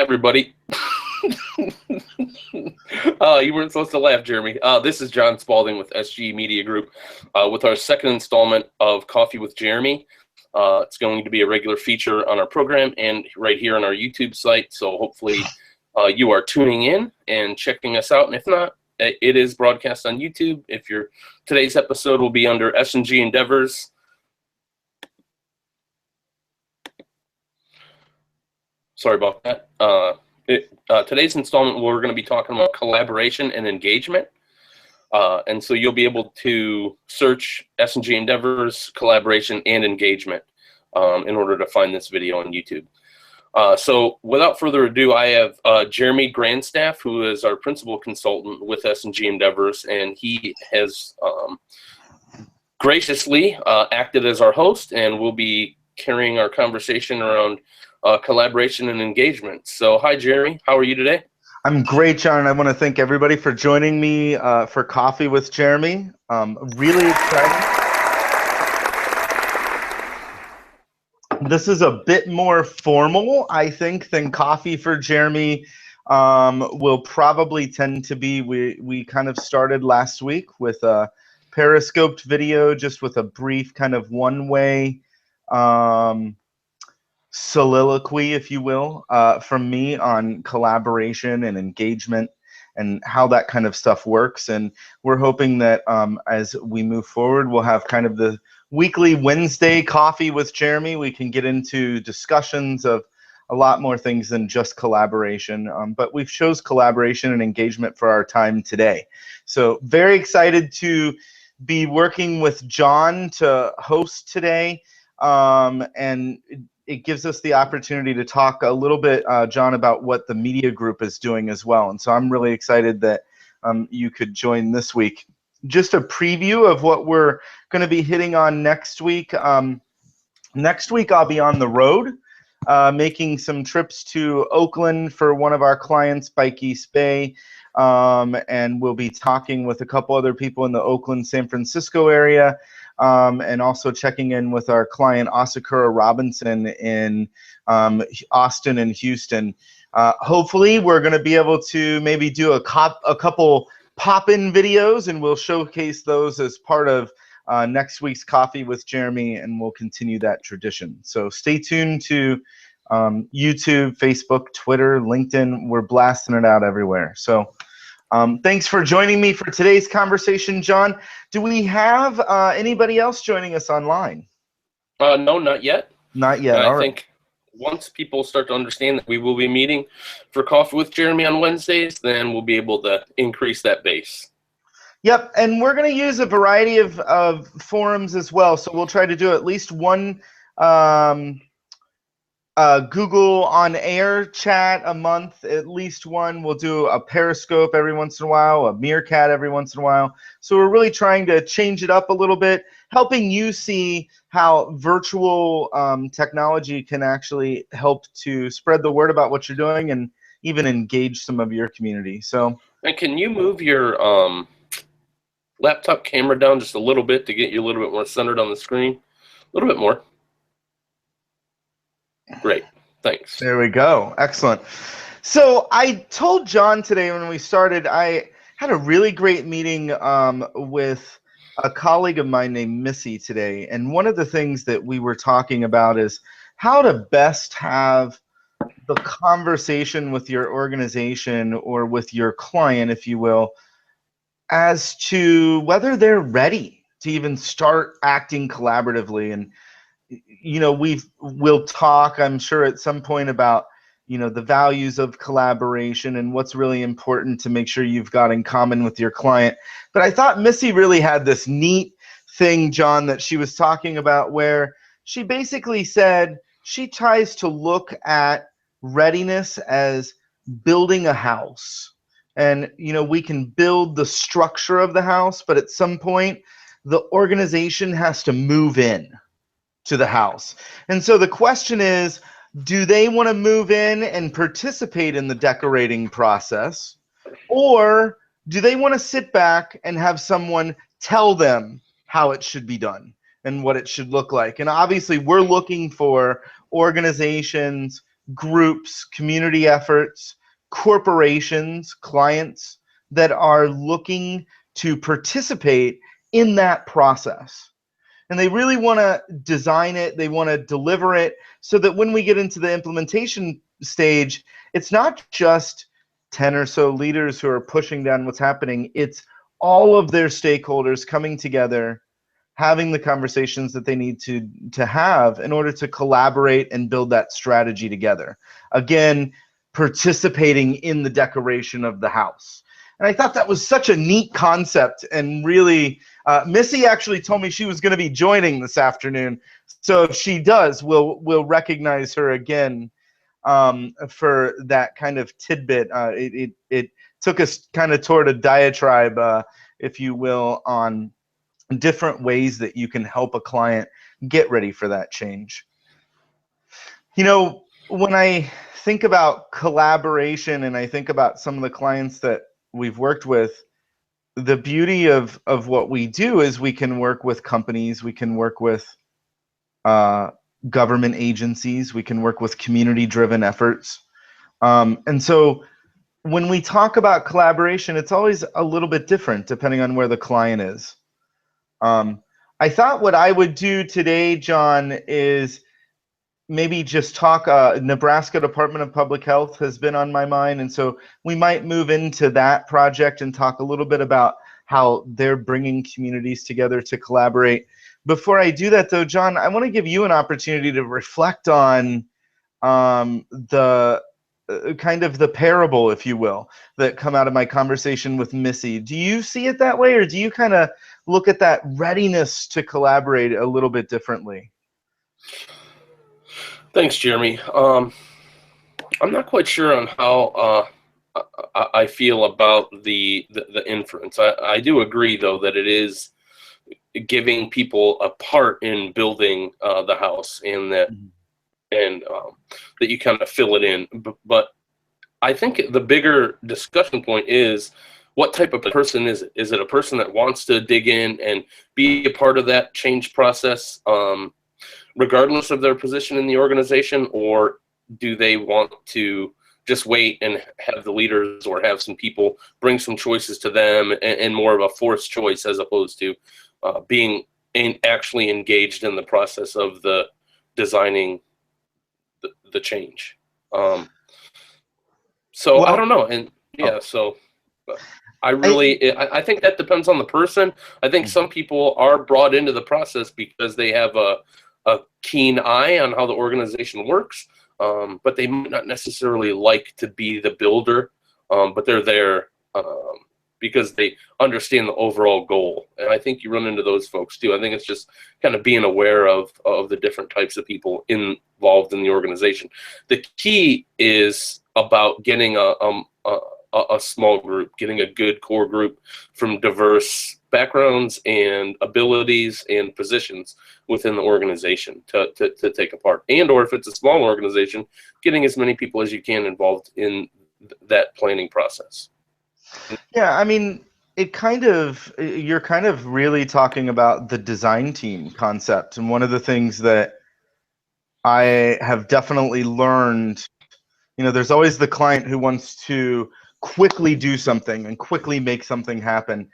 Hi, everybody. You weren't supposed to laugh, Jeremy. This is John Spalding with SGE Media Group with our second installment of Coffee with Jeremy. It's going to be a regular feature on our program and right here on our YouTube site. So hopefully you are tuning in and checking us out. And if not, it is broadcast on YouTube. Today's episode will be under S&G Endeavors. Sorry about that. Today's installment, we're going to be talking about collaboration and engagement. And so you'll be able to search S&G Endeavors, collaboration, and engagement in order to find this video on YouTube. So without further ado, I have Jeremy Grandstaff, who is our principal consultant with S&G Endeavors, and he has graciously acted as our host, and will be carrying our conversation around collaboration and engagement. So hi, Jeremy. How are you today? I'm great, John, and I want to thank everybody for joining me for Coffee with Jeremy. Really excited. This is a bit more formal, I think, than Coffee for Jeremy will probably tend to be. We kind of started last week with a periscoped video, just with a brief kind of one-way soliloquy, if you will, from me on collaboration and engagement and how that kind of stuff works. And we're hoping that as we move forward, we'll have kind of the weekly Wednesday Coffee with Jeremy. We can get into discussions of a lot more things than just collaboration, but we've chose collaboration and engagement for our time today. So very excited to be working with John to host today, and it gives us the opportunity to talk a little bit, John, about what the media group is doing as well. And so I'm really excited that you could join this week. Just a preview of what we're going to be hitting on next week. Next week, I'll be on the road, making some trips to Oakland for one of our clients, Bike East Bay. And we'll be talking with a couple other people in the Oakland, San Francisco area. And also checking in with our client Asakura Robinson in Austin and Houston. Hopefully we're going to be able to maybe do a couple pop-in videos, and we'll showcase those as part of next week's Coffee with Jeremy, and we'll continue that tradition. So stay tuned to YouTube, Facebook, Twitter, LinkedIn. We're blasting it out everywhere. So thanks for joining me for today's conversation, John. Do we have anybody else joining us online? No, not yet. Not yet. I think once people start to understand that we will be meeting for Coffee with Jeremy on Wednesdays, then we'll be able to increase that base. Yep, and we're going to use a variety of forums as well. So we'll try to do at least one Google on air chat a month, at least one. We'll do a Periscope every once in a while, a Meerkat every once in a while. So we're really trying to change it up a little bit, helping you see how virtual technology can actually help to spread the word about what you're doing and even engage some of your community. So, and can you move your laptop camera down just a little bit to get you a little bit more centered on the screen? A little bit more. Great, thanks. There we go. Excellent. So I told John today when we started, I had a really great meeting with a colleague of mine named Missy today. And one of the things that we were talking about is how to best have the conversation with your organization or with your client, if you will, as to whether they're ready to even start acting collaboratively. And you know, we'll talk, I'm sure, at some point about, you know, the values of collaboration and what's really important to make sure you've got in common with your client. But I thought Missy really had this neat thing, John, that she was talking about, where she basically said she tries to look at readiness as building a house. And, you know, we can build the structure of the house, but at some point, the organization has to move in to the house. And so the question is, do they want to move in and participate in the decorating process, or do they want to sit back and have someone tell them how it should be done and what it should look like? And obviously we're looking for organizations groups, community efforts, corporations, clients that are looking to participate in that process. And they really want to design it, they want to deliver it, so that when we get into the implementation stage, it's not just 10 or so leaders who are pushing down what's happening, it's all of their stakeholders coming together, having the conversations that they need to have in order to collaborate and build that strategy together. Again, participating in the decoration of the house. And I thought that was such a neat concept, and really, Missy actually told me she was going to be joining this afternoon. So if she does, we'll recognize her again for that kind of tidbit. It took us kind of toward a diatribe, if you will, on different ways that you can help a client get ready for that change. You know, when I think about collaboration and I think about some of the clients that we've worked with, the beauty of what we do is we can work with companies, we can work with government agencies, we can work with community-driven efforts. And so when we talk about collaboration, it's always a little bit different depending on where the client is. I thought what I would do today, John, is maybe just talk. Nebraska Department of Public Health has been on my mind, and so we might move into that project and talk a little bit about how they're bringing communities together to collaborate. Before I do that, though, John, I want to give you an opportunity to reflect on the kind of the parable, if you will, that come out of my conversation with Missy. Do you see it that way, or do you kind of look at that readiness to collaborate a little bit differently? Thanks, Jeremy. I'm not quite sure on how I feel about the inference. I do agree, though, that it is giving people a part in building the house, and that that you kind of fill it in. But I think the bigger discussion point is, what type of person is it? Is it a person that wants to dig in and be a part of that change process, regardless of their position in the organization, or do they want to just wait and have the leaders or have some people bring some choices to them, and more of a forced choice as opposed to being actually engaged in the process of the designing the change? So Well, I don't know, and yeah, so I think that depends on the person. I think some people are brought into the process because they have a keen eye on how the organization works, but they might not necessarily like to be the builder, but they're there because they understand the overall goal. And I think you run into those folks too. I think it's just kind of being aware of the different types of people involved in the organization. The key is about getting a small group, getting a good core group from diverse backgrounds and abilities and positions within the organization to take a part. And or if it's a small organization, getting as many people as you can involved in that planning process. Yeah, I mean, you're kind of really talking about the design team concept. And one of the things that I have definitely learned, there's always the client who wants to quickly do something and quickly make something happen.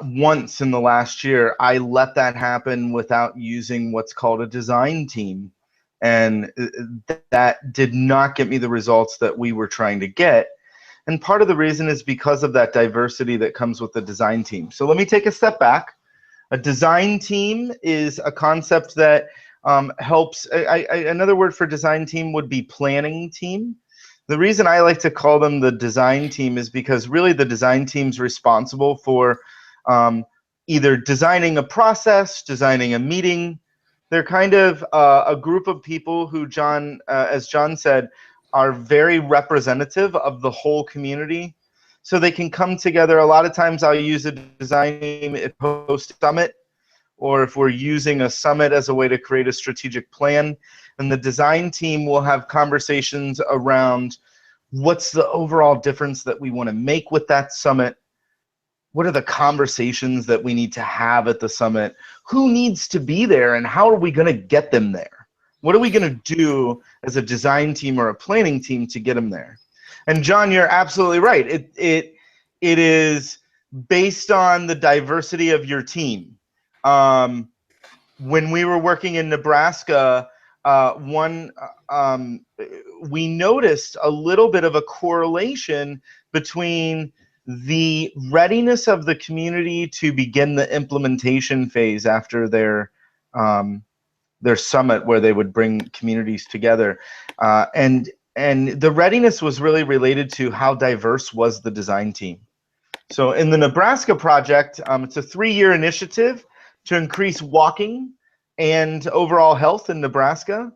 Once in the last year, I let that happen without using what's called a design team. And that did not get me the results that we were trying to get. And part of the reason is because of that diversity that comes with the design team. So let me take a step back. A design team is a concept that helps. Another word for design team would be planning team. The reason I like to call them the design team is because really the design team's responsible for either designing a process, designing a meeting. They're kind of a group of people who, as John said, are very representative of the whole community. So they can come together. A lot of times I'll use a design team if we host a summit, or if we're using a summit as a way to create a strategic plan. And the design team will have conversations around what's the overall difference that we want to make with that summit. What are the conversations that we need to have at the summit? Who needs to be there, and how are we going to get them there? What are we going to do as a design team or a planning team to get them there? And John, you're absolutely right. It is based on the diversity of your team. When we were working in Nebraska, we noticed a little bit of a correlation between the readiness of the community to begin the implementation phase after their summit, where they would bring communities together, and the readiness was really related to how diverse was the design team. So in the Nebraska project, it's a 3-year initiative to increase walking and overall health in Nebraska.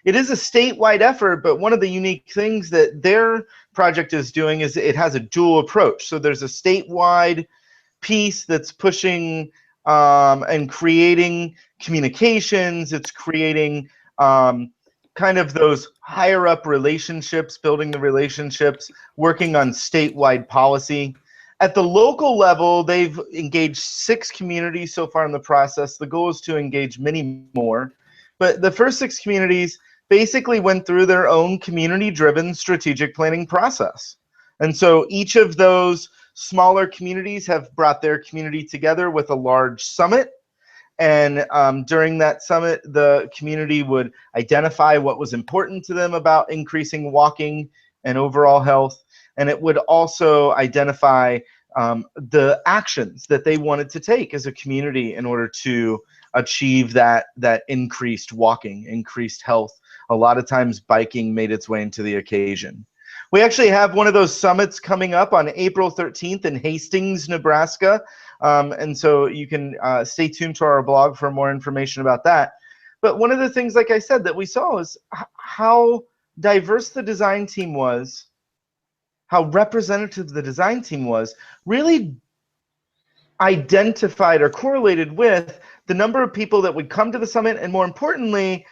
It is a statewide effort, but one of the unique things that their project is doing is it has a dual approach. So there's a statewide piece that's pushing and creating communications. It's creating kind of those higher up relationships, building the relationships, working on statewide policy. At the local level, they've engaged 6 communities so far in the process. The goal is to engage many more. But the first 6 communities basically went through their own community-driven strategic planning process. And so each of those smaller communities have brought their community together with a large summit. And during that summit, the community would identify what was important to them about increasing walking and overall health. And it would also identify the actions that they wanted to take as a community in order to achieve that increased walking, increased health. A lot of times biking made its way into the occasion. We actually have one of those summits coming up on April 13th in Hastings, Nebraska. And so you can stay tuned to our blog for more information about that. But one of the things, like I said, that we saw is how diverse the design team was, how representative the design team was, really identified or correlated with the number of people that would come to the summit, and more importantly,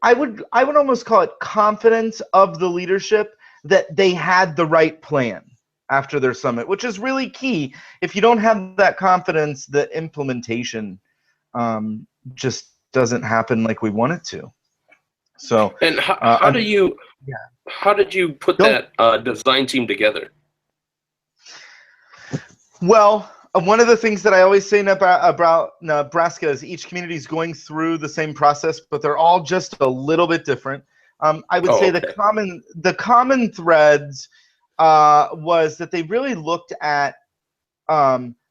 I would almost call it confidence of the leadership that they had the right plan after their summit, which is really key. If you don't have that confidence, the implementation just doesn't happen like we want it to. So, and how did you put that design team together? Well, one of the things that I always say about Nebraska is each community is going through the same process, but they're all just a little bit different. I would say the common threads was that they really looked at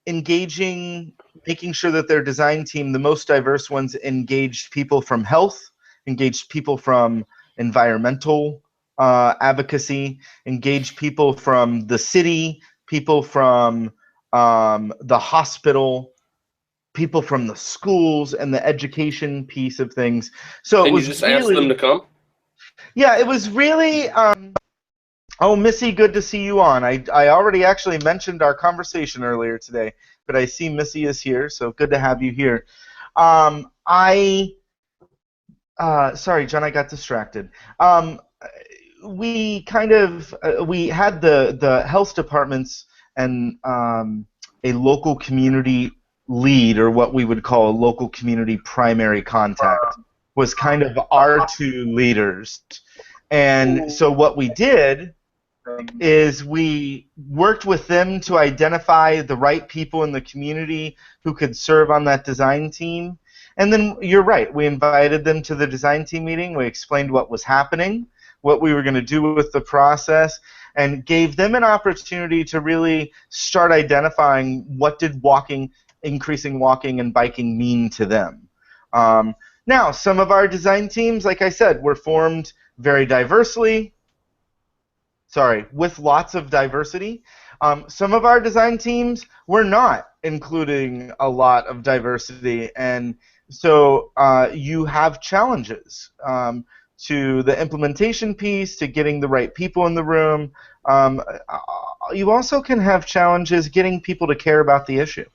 engaging, making sure that their design team, the most diverse ones, engaged people from health, engaged people from environmental advocacy, engaged people from the city, people from the hospital, people from the schools, and the education piece of things. So and you just asked them to come? Yeah, it was really. Oh, Missy, good to see you on. I already actually mentioned our conversation earlier today, but I see Missy is here, so good to have you here. Sorry, John, I got distracted. We had the health departments and a local community lead, or what we would call a local community primary contact, was kind of our 2 leaders. And so what we did is we worked with them to identify the right people in the community who could serve on that design team. And then you're right, we invited them to the design team meeting. We explained what was happening, what we were going to do with the process, and gave them an opportunity to really start identifying what did increasing walking and biking mean to them. Now, some of our design teams, like I said, were formed very diversely, with lots of diversity. Some of our design teams were not including a lot of diversity, and so you have challenges to the implementation piece, to getting the right people in the room. You also can have challenges getting people to care about the issue.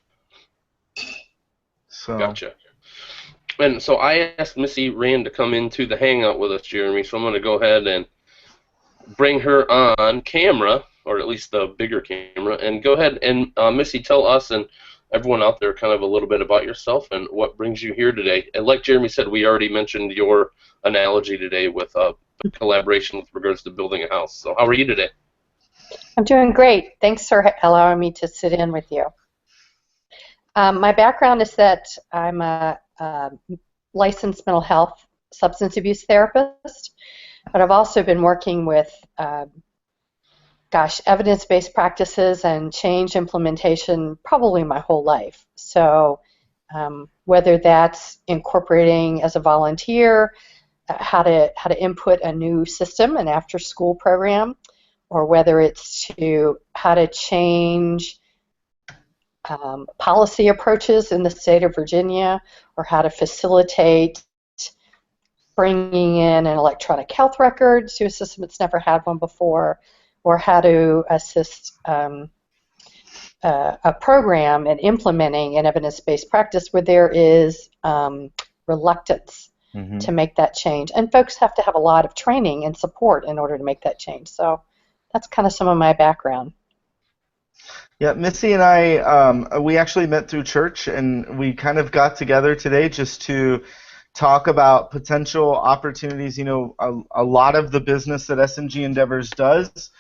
So. Gotcha. And so I asked Missy Rand to come into the hangout with us, Jeremy, so I'm going to go ahead and bring her on camera, or at least the bigger camera, and go ahead and Missy, tell us and everyone out there kind of a little bit about yourself and what brings you here today. And like Jeremy said, we already mentioned your analogy today with collaboration with regards to building a house. So how are you today? I'm doing great. Thanks for allowing me to sit in with you. My background is that I'm a licensed mental health substance abuse therapist, but I've also been working with evidence-based practices and change implementation probably my whole life. So whether that's incorporating as a volunteer how to input a new system, an after-school program, or whether it's how to change policy approaches in the state of Virginia, or how to facilitate bringing in an electronic health record to a system that's never had one before, or how to assist a program in implementing an evidence-based practice where there is reluctance to make that change. And folks have to have a lot of training and support in order to make that change. So that's kind of some of my background. Yeah, Missy and I, we actually met through church, and we kind of got together today just to talk about potential opportunities. You know, a lot of the business that S&G Endeavors does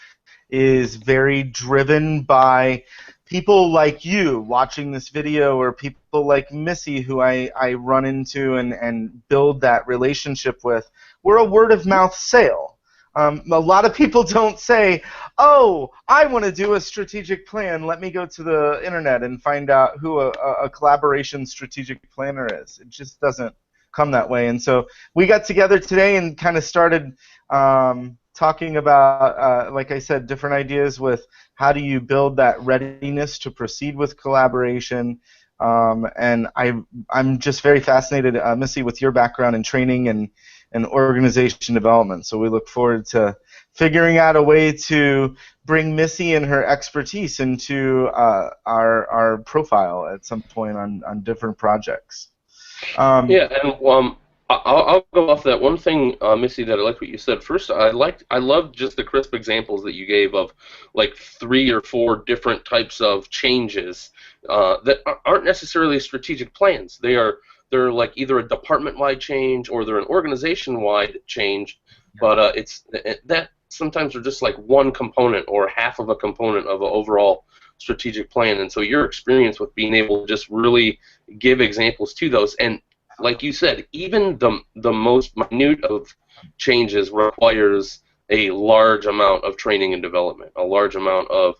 is very driven by people like you watching this video, or people like Missy who I run into and build that relationship with. We're a word-of-mouth sale. A lot of people don't say, oh, I want to do a strategic plan. Let me go to the internet and find out who a collaboration strategic planner is. It just doesn't come that way. And so we got together today and kind of started talking about, like I said, different ideas with how do you build that readiness to proceed with collaboration. And I'm just very fascinated, Missy, with your background in training and organization development. So we look forward to figuring out a way to bring Missy and her expertise into our profile at some point on different projects. Yeah, and I'll go off that. One thing, Missy, that I like what you said. First, I loved just the crisp examples that you gave of like 3 or 4 different types of changes that aren't necessarily strategic plans. They're like either a department-wide change or they're an organization-wide change, but that sometimes are just like one component or half of a component of an overall strategic plan. And so your experience with being able to just really give examples to those, and like you said, even the most minute of changes requires a large amount of training and development, a large amount of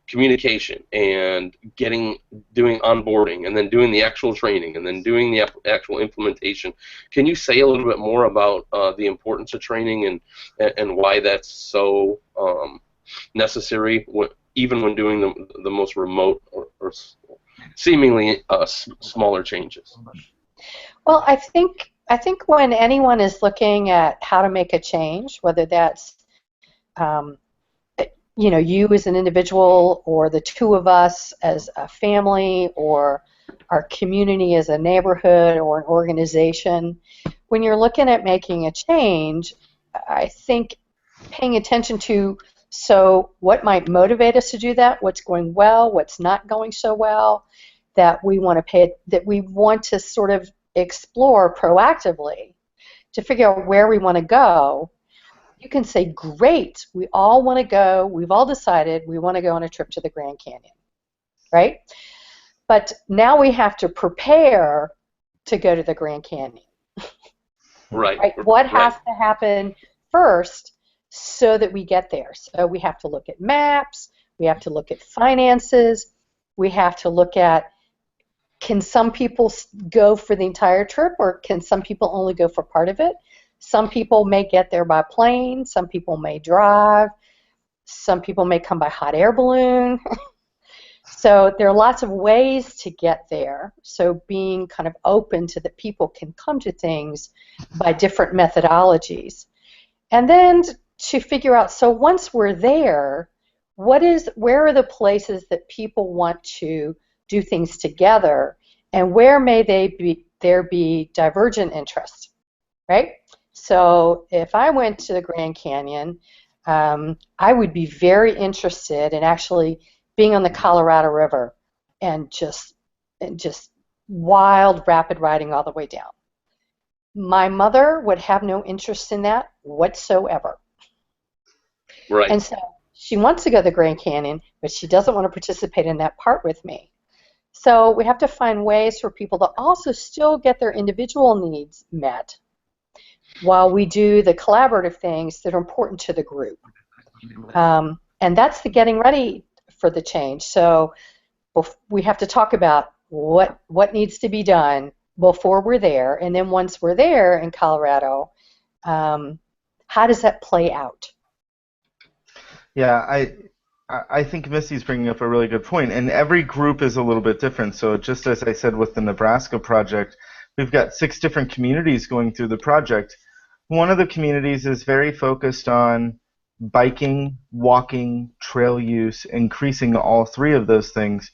communication, and doing onboarding, and then doing the actual training, and then doing the actual implementation. Can you say a little bit more about the importance of training and why that's so necessary, even when doing the most remote or seemingly smaller changes? Well, I think when anyone is looking at how to make a change, whether that's you as an individual, or the two of us as a family, or our community as a neighborhood or an organization, when you're looking at making a change, I think paying attention to what might motivate us to do that, what's going well, what's not going so well, that we want to sort of explore proactively to figure out where we want to go. You can say, great, we all want to go, we've all decided we want to go on a trip to the Grand Canyon, right? But now we have to prepare to go to the Grand Canyon. Right. What has to happen first so that we get there? So we have to look at maps, we have to look at finances, we have to look at, can some people go for the entire trip, or can some people only go for part of it? Some people may get there by plane, some people may drive, some people may come by hot air balloon. So there are lots of ways to get there. So being kind of open to that people can come to things by different methodologies. And then to figure out, so once we're there, where are the places that people want to do things together, and where may there be divergent interest, right? So if I went to the Grand Canyon, I would be very interested in actually being on the Colorado River and just and just wild, rapid riding all the way down. My mother would have no interest in that whatsoever. Right. And so she wants to go to the Grand Canyon, but she doesn't want to participate in that part with me. So we have to find ways for people to also still get their individual needs met while we do the collaborative things that are important to the group. And that's the getting ready for the change. So we have to talk about what needs to be done before we're there, and then once we're there in Colorado, how does that play out? Yeah, I think Missy's bringing up a really good point, and every group is a little bit different. So just as I said with the Nebraska project, we've got 6 different communities going through the project. One of the communities is very focused on biking, walking, trail use, increasing all 3 of those things.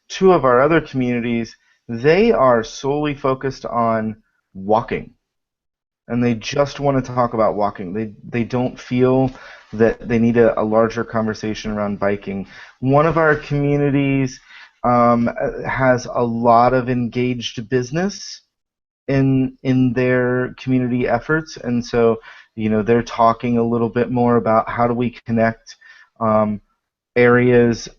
2 of our other communities, they are solely focused on walking, and they just want to talk about walking. They don't feel that they need a larger conversation around biking. One of our communities has a lot of engaged business in their community efforts, and so they're talking a little bit more about how do we connect areas.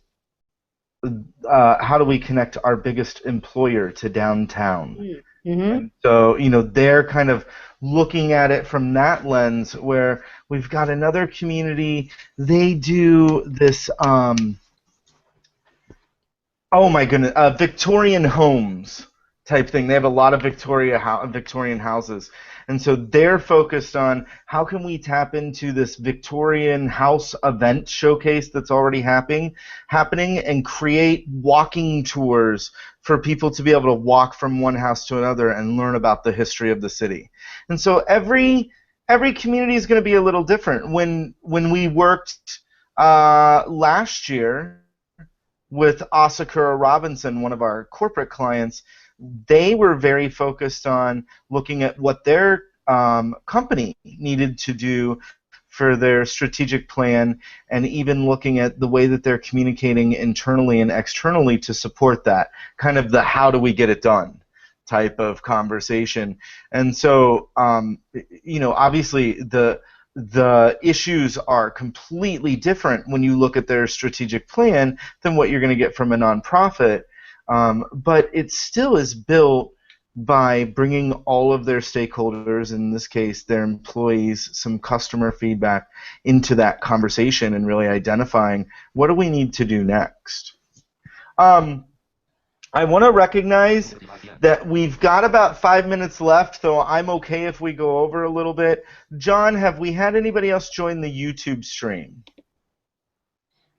How do we connect our biggest employer to downtown? Mm-hmm. And so, they're kind of looking at it from that lens, where we've got another community. They do this, oh my goodness, Victorian homes type thing. They have a lot of Victorian houses. And so they're focused on how can we tap into this Victorian house event showcase that's already happening and create walking tours for people to be able to walk from one house to another and learn about the history of the city. And so every community is going to be a little different. When we worked last year with Asakura Robinson, one of our corporate clients, they were very focused on looking at what their company needed to do for their strategic plan, and even looking at the way that they're communicating internally and externally to support that, kind of the how do we get it done type of conversation. And so, obviously the issues are completely different when you look at their strategic plan than what you're going to get from a nonprofit. But it still is built by bringing all of their stakeholders, in this case their employees, some customer feedback into that conversation and really identifying what do we need to do next. I want to recognize that we've got about 5 minutes left, though I'm okay if we go over a little bit. John, have we had anybody else join the YouTube stream?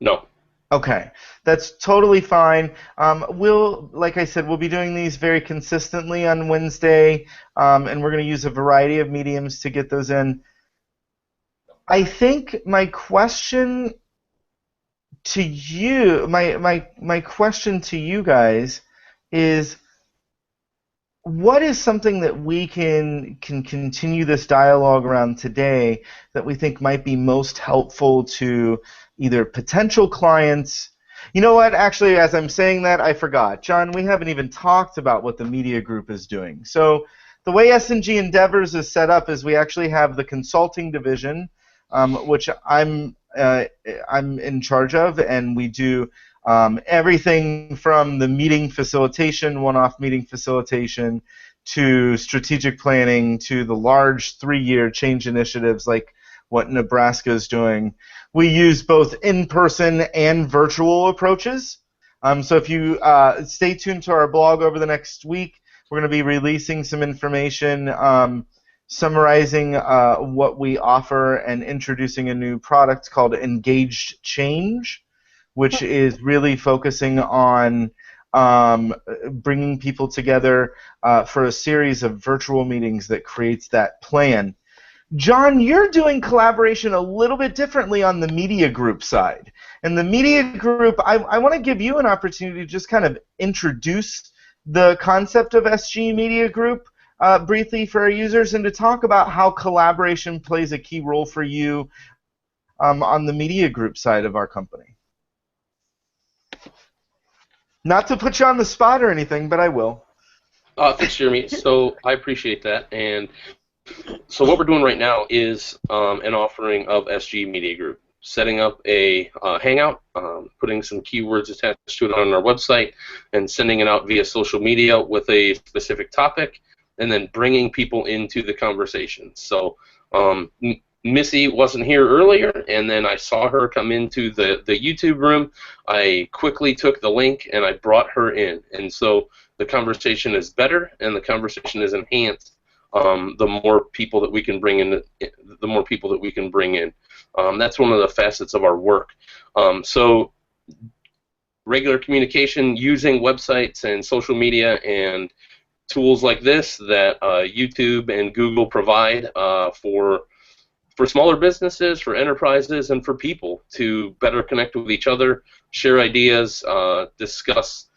No. Okay, that's totally fine. Like I said, we'll be doing these very consistently on Wednesday, and we're going to use a variety of mediums to get those in. I think my question to you, my question to you guys is, what is something that we can continue this dialogue around today that we think might be most helpful to either potential clients? You know what, actually, as I'm saying that, I forgot. John, we haven't even talked about what the media group is doing. So the way S&G Endeavors is set up is we actually have the consulting division, which I'm in charge of, and we do everything from the meeting facilitation, one-off meeting facilitation, to strategic planning, to the large 3-year change initiatives like what Nebraska is doing. We use both in-person and virtual approaches. So if you stay tuned to our blog over the next week, we're going to be releasing some information summarizing what we offer and introducing a new product called Engaged Change, which is really focusing on bringing people together for a series of virtual meetings that creates that plan. John, you're doing collaboration a little bit differently on the media group side. And the media group, I want to give you an opportunity to just kind of introduce the concept of SGE Media Group briefly for our users, and to talk about how collaboration plays a key role for you on the media group side of our company. Not to put you on the spot or anything, but I will. Thanks, Jeremy. So I appreciate that. And so what we're doing right now is an offering of SGE Media Group, setting up a hangout, putting some keywords attached to it on our website, and sending it out via social media with a specific topic, and then bringing people into the conversation. So Missy wasn't here earlier, and then I saw her come into the YouTube room. I quickly took the link and I brought her in, and so the conversation is better and the conversation is enhanced. The more people that we can bring in, the more people that we can bring in. That's one of the facets of our work. So regular communication using websites and social media and tools like this that YouTube and Google provide for smaller businesses, for enterprises, and for people to better connect with each other, share ideas, discuss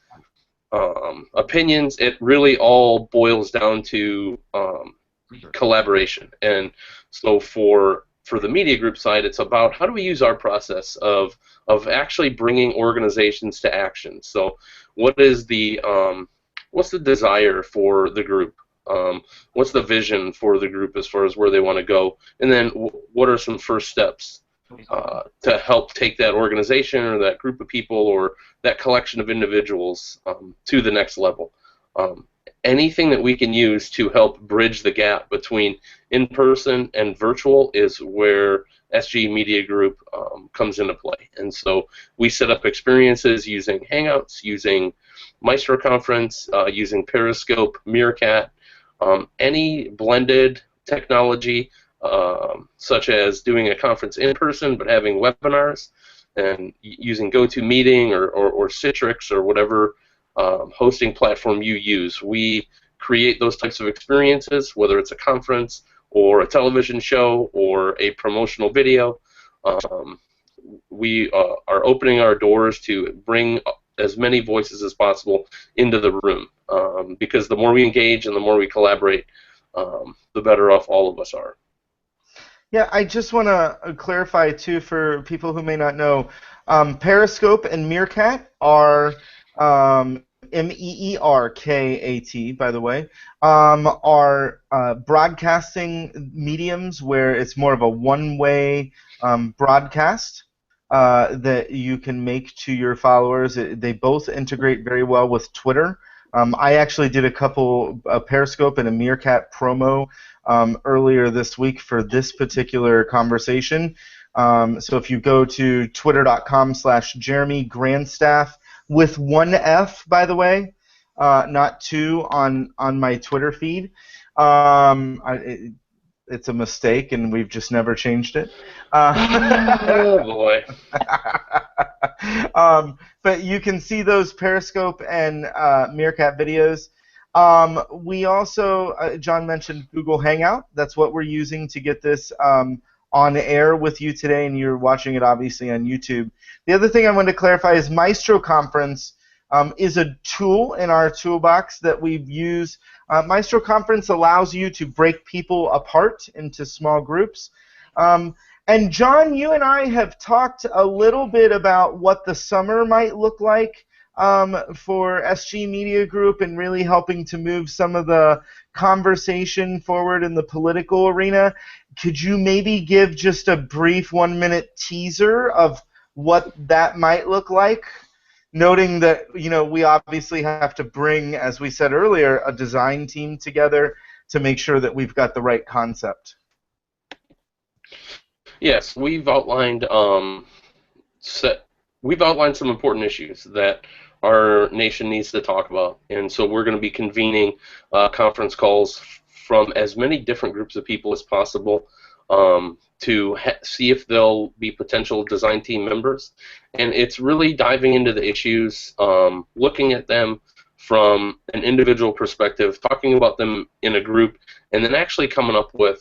opinions. It really all boils down to collaboration. And so for the media group side, it's about how do we use our process of actually bringing organizations to action. So what is the what's the desire for the group? What's the vision for the group as far as where they want to go? And then what are some first steps to help take that organization or that group of people or that collection of individuals to the next level? Anything that we can use to help bridge the gap between in-person and virtual is where SGE Media Group comes into play. And so we set up experiences using Hangouts, using Maestro Conference, using Periscope, Meerkat, any blended technology, such as doing a conference in person but having webinars, and using GoToMeeting or Citrix or whatever hosting platform you use. We create those types of experiences, whether it's a conference or a television show or a promotional video. We are opening our doors to bring as many voices as possible into the room, because the more we engage and the more we collaborate, the better off all of us are. Yeah, I just want to clarify, too, for people who may not know, Periscope and Meerkat are, M-E-E-R-K-A-T, by the way, are broadcasting mediums where it's more of a one-way broadcast that you can make to your followers. They both integrate very well with Twitter. I actually did a couple Periscope and a Meerkat promo earlier this week for this particular conversation. So if you go to twitter.com/Jeremy Grandstaff with one F, by the way, not two on my Twitter feed. It's a mistake, and we've just never changed it. Oh boy. But you can see those Periscope and Meerkat videos. We also, John mentioned Google Hangout. That's what we're using to get this on air with you today, and you're watching it obviously on YouTube. The other thing I wanted to clarify is Maestro Conference is a tool in our toolbox that we've used. Maestro Conference allows you to break people apart into small groups. And John, you and I have talked a little bit about what the summer might look like for SGE Media Group and really helping to move some of the conversation forward in the political arena. Could you maybe give just a brief 1-minute teaser of what that might look like? Noting that, you know, we obviously have to bring, as we said earlier, a design team together to make sure that we've got the right concept. Yes, we've outlined some important issues that our nation needs to talk about, and so we're going to be convening conference calls from as many different groups of people as possible to see if they'll be potential design team members. And it's really diving into the issues, looking at them from an individual perspective, talking about them in a group, and then actually coming up with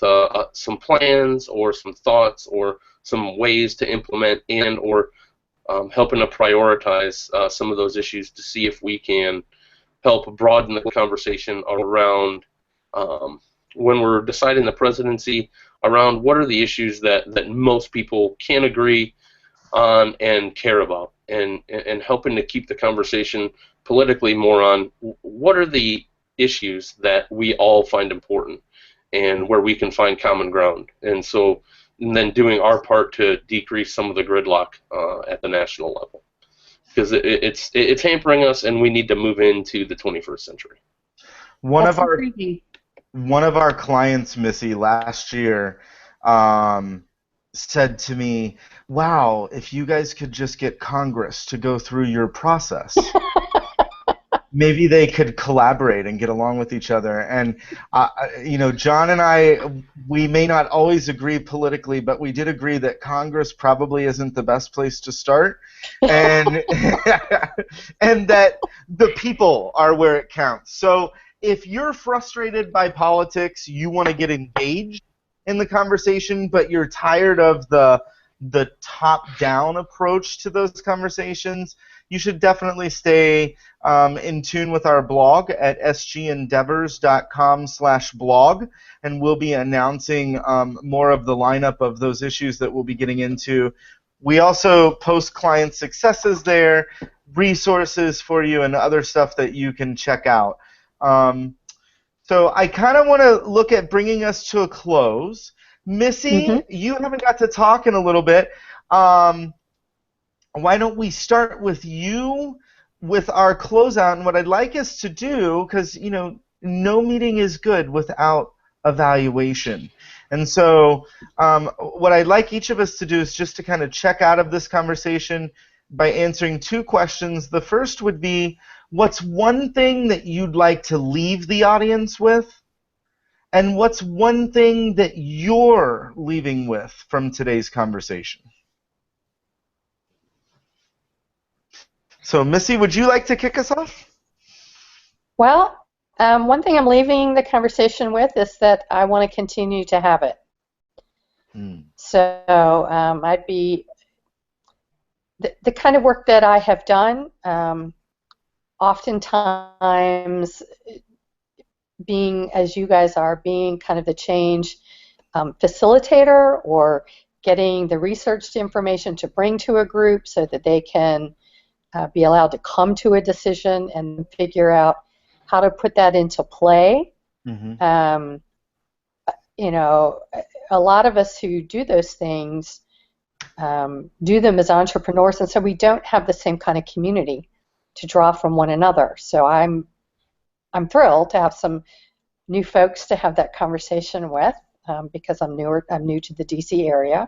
some plans or some thoughts or some ways to implement and or helping to prioritize some of those issues to see if we can help broaden the conversation around when we're deciding the presidency, around what are the issues that most people can agree on and care about, and helping to keep the conversation politically more on what are the issues that we all find important and where we can find common ground. And so and then doing our part to decrease some of the gridlock at the national level. Because it's hampering us, and we need to move into the 21st century. One of our clients, Missy, last year said to me, "Wow, if you guys could just get Congress to go through your process, maybe they could collaborate and get along with each other." And you know, John and I, we may not always agree politically, but we did agree that Congress probably isn't the best place to start, and and that the people are where it counts. So if you're frustrated by politics, you want to get engaged in the conversation, but you're tired of the top-down approach to those conversations, you should definitely stay in tune with our blog at sgendeavors.com/blog, and we'll be announcing more of the lineup of those issues that we'll be getting into. We also post client successes there, resources for you, and other stuff that you can check out. So I kind of want to look at bringing us to a close. Missy, you haven't got to talk in a little bit. Why don't we start with you with our closeout? And what I'd like us to do, because you know, no meeting is good without evaluation. And so what I'd like each of us to do is just to kind of check out of this conversation by answering two questions. The first would be, what's one thing that you'd like to leave the audience with? And what's one thing that you're leaving with from today's conversation? So, Missy, would you like to kick us off? Well, one thing I'm leaving the conversation with is that I want to continue to have it. So I'd be the kind of work that I have done, oftentimes being, as you guys are, being kind of the change facilitator, or getting the researched information to bring to a group so that they can be allowed to come to a decision and figure out how to put that into play. You know, a lot of us who do those things do them as entrepreneurs, and so we don't have the same kind of community to draw from one another. So I'm thrilled to have some new folks to have that conversation with, because I'm new to the DC area.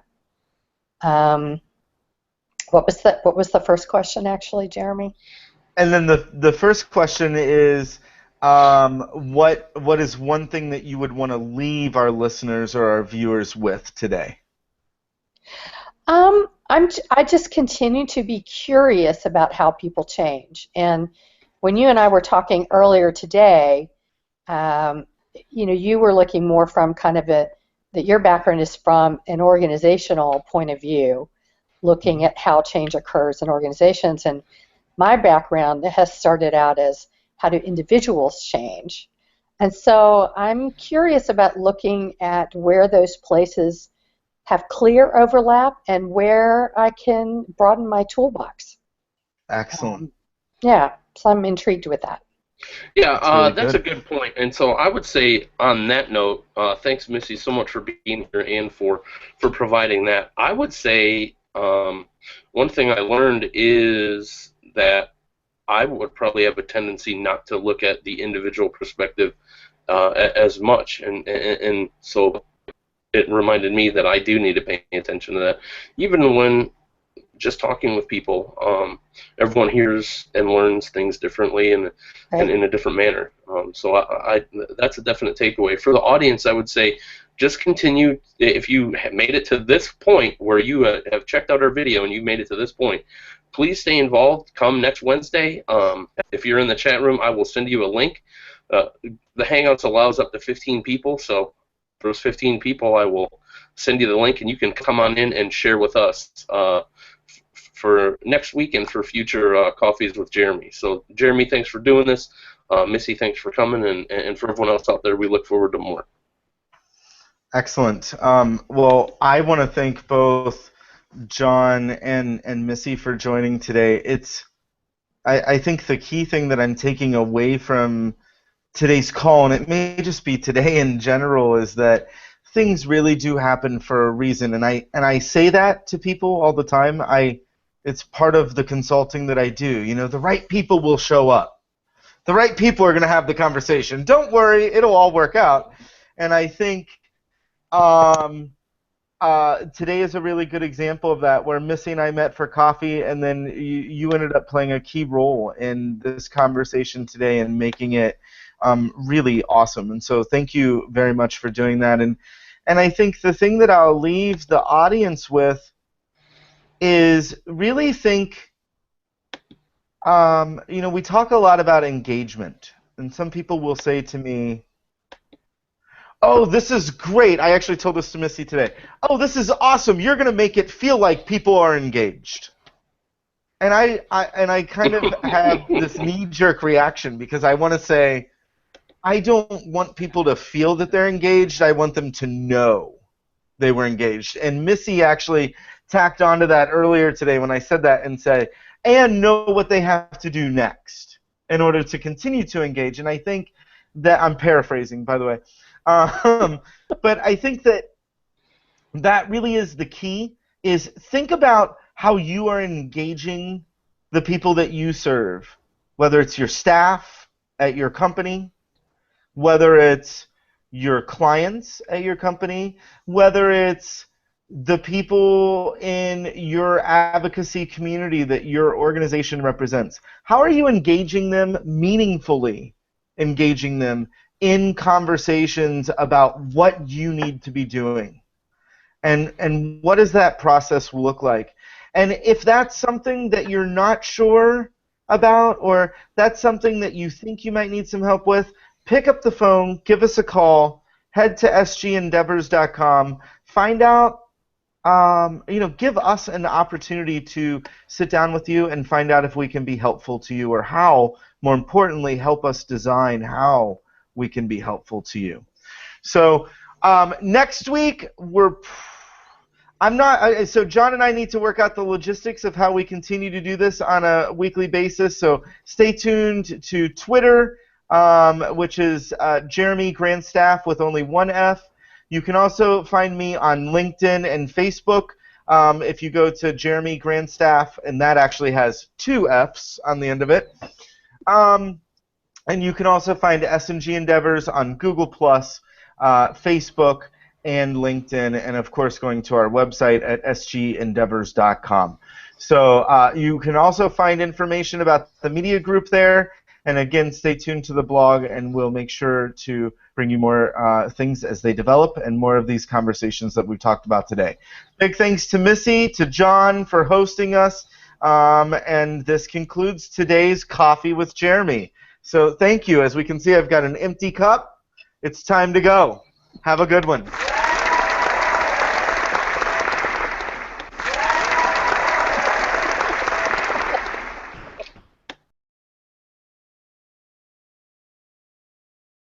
What was the first question, actually, Jeremy? And then the first question is, what is one thing that you would want to leave our listeners or our viewers with today? I just continue to be curious about how people change. And when you and I were talking earlier today, you know, you were looking more from kind of that your background is from an organizational point of view, looking at how change occurs in organizations. And my background has started out as how do individuals change. And so I'm curious about looking at where those places have clear overlap and where I can broaden my toolbox. Excellent. Yeah, so I'm intrigued with that. Yeah, that's a good point. And so I would say on that note, thanks, Missy, so much for being here and for providing that. I would say one thing I learned is that I would probably have a tendency not to look at the individual perspective as much. And so it reminded me that I do need to pay attention to that. Even when just talking with people, everyone hears and learns things differently and in a different manner. So I that's a definite takeaway. For the audience, I would say just continue. If you have made it to this point where you have checked out our video and you made it to this point, please stay involved. Come next Wednesday. If you're in the chat room, I will send you a link. The Hangouts allows up to 15 people, so for those 15 people, I will send you the link, and you can come on in and share with us for next week and for future coffees with Jeremy. So, Jeremy, thanks for doing this. Missy, thanks for coming, and for everyone else out there, we look forward to more. Excellent. Well, I want to thank both John and Missy for joining today. I think the key thing that I'm taking away from today's call, and it may just be today in general, is that things really do happen for a reason. And I say that to people all the time. It's part of the consulting that I do. You know, the right people will show up. The right people are going to have the conversation. Don't worry, it'll all work out. And I think today is a really good example of that, where Missy and I met for coffee, and then you ended up playing a key role in this conversation today and making it really awesome. And so thank you very much for doing that. And I think the thing that I'll leave the audience with is really think, you know, we talk a lot about engagement, and some people will say to me, oh, this is great. I actually told this to Missy today. Oh, this is awesome. You're going to make it feel like people are engaged. And I kind of have this knee-jerk reaction, because I want to say, I don't want people to feel that they're engaged. I want them to know they were engaged. And Missy actually tacked onto that earlier today when I said that, and said, and know what they have to do next in order to continue to engage. And I think that, I'm paraphrasing, by the way, but I think that really is the key, is think about how you are engaging the people that you serve, whether it's your staff at your company, whether it's your clients at your company, whether it's the people in your advocacy community that your organization represents. How are you engaging them, meaningfully engaging them in conversations about what you need to be doing? And what does that process look like? And if that's something that you're not sure about, or that's something that you think you might need some help with, pick up the phone, give us a call, head to sgendeavors.com, find out, you know, give us an opportunity to sit down with you and find out if we can be helpful to you, or how, more importantly, help us design how we can be helpful to you. So next week, so John and I need to work out the logistics of how we continue to do this on a weekly basis, so stay tuned to Twitter, which is Jeremy Grandstaff with only one F. You can also find me on LinkedIn and Facebook if you go to Jeremy Grandstaff, and that actually has two Fs on the end of it. And you can also find S&G Endeavors on Google+, Facebook, and LinkedIn, and of course going to our website at sgendeavors.com. So you can also find information about the media group there. And again, stay tuned to the blog, and we'll make sure to bring you more things as they develop, and more of these conversations that we've talked about today. Big thanks to Missy, to John for hosting us, and this concludes today's Coffee with Jeremy. So thank you. As we can see, I've got an empty cup. It's time to go. Have a good one.